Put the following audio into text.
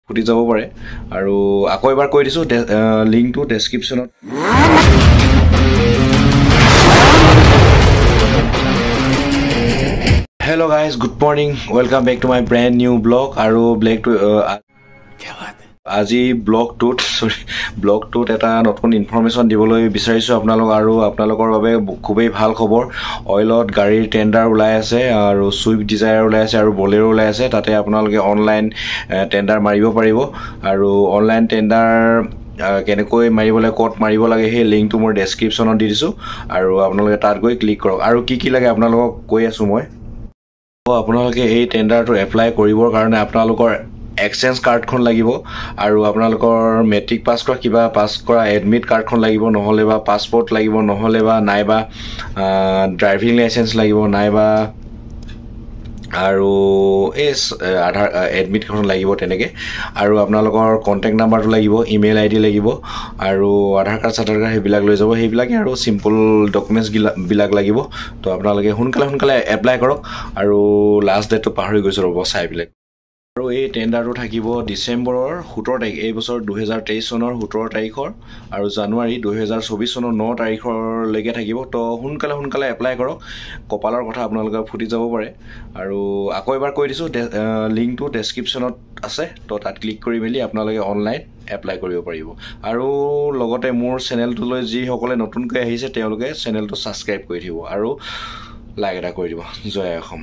ফুটি যাব পাৰে আৰু আকৌ এবাৰ কৈ দিছোঁ লিংকটো ডেছক্ৰিপশ্যনত Hello guys, good morning. Welcome back to my brand new blog. আৰু আজি ব্লগটোত এটা নতুন ইনফৰমেশ্যন দিবলৈ বিচাৰিছোঁ আপোনালোকৰ বাবে খুবেই ভাল খবৰ। অইলত গাড়ীৰ টেণ্ডাৰ ওলাই আছে আৰু ছুইফ্ট ডিজায়াৰ ওলাই আছে আৰু বলেৰো ওলাই আছে। তাতে আপোনালোকে অনলাইন টেণ্ডাৰ মাৰিব পাৰিব আৰু অনলাইন টেণ্ডাৰ কেনেকৈ মাৰিবলৈ ক'ত মাৰিব লাগে সেই লিংকটো মই ডেছক্ৰিপশ্যনত দি দিছোঁ আৰু আপোনালোকে তাত গৈ ক্লিক কৰক। আৰু কি লাগে আপোনালোকক কৈ আছোঁ মই। আপোনালোকে এই টেণ্ডাৰটো এপ্লাই কৰিবৰ কাৰণে আপোনালোকৰ এক্সচেঞ্জ কাৰ্ডখন লাগিব আৰু আপোনালোকৰ মেট্ৰিক পাছ কৰা এডমিট কাৰ্ডখন লাগিব, নহ'লে বা পাছপৰ্ট লাগিব, নহ'লে বা নাইবা ড্ৰাইভিং লাইচেঞ্চ লাগিব, নাইবা আৰু এই আধাৰ এডমিট কাৰ্ডখন লাগিব তেনেকৈ। আৰু আপোনালোকৰ কণ্টেক্ট নাম্বাৰটো লাগিব, ইমেইল ID লাগিব আৰু আধাৰ কাৰ্ড সেইবিলাক লৈ যাব। সেইবিলাকে আৰু চিম্পল ডকুমেণ্টছবিলাক লাগিব। তো আপোনালোকে সোনকালে এপ্লাই কৰক আৰু লাষ্ট ডেটটো পাহৰি গৈছোঁ ৰ'ব চাই পেলাই। আৰু এই টেণ্ডাৰটো থাকিব ডিচেম্বৰৰ 17 তাৰিখ, এই বছৰ 2023 চনৰ 17 তাৰিখৰ আৰু জানুৱাৰী 2024 চনৰ 9 তাৰিখলৈকে থাকিব। তো সোনকালে এপ্লাই কৰক, কপালৰ কথা আপোনালোকে ফুটি যাব পাৰে। আৰু আকৌ এবাৰ কৈ দিছোঁ লিংকটো ডেছক্ৰিপশ্যনত আছে, তো তাত ক্লিক কৰি মেলি আপোনালোকে অনলাইন এপ্লাই কৰিব পাৰিব। আৰু লগতে মোৰ চেনেলটোলৈ যিসকলে নতুনকৈ আহিছে তেওঁলোকে চেনেলটো ছাবস্ক্ৰাইব কৰি দিব আৰু লাইক এটা কৰি দিব। জয় অসম।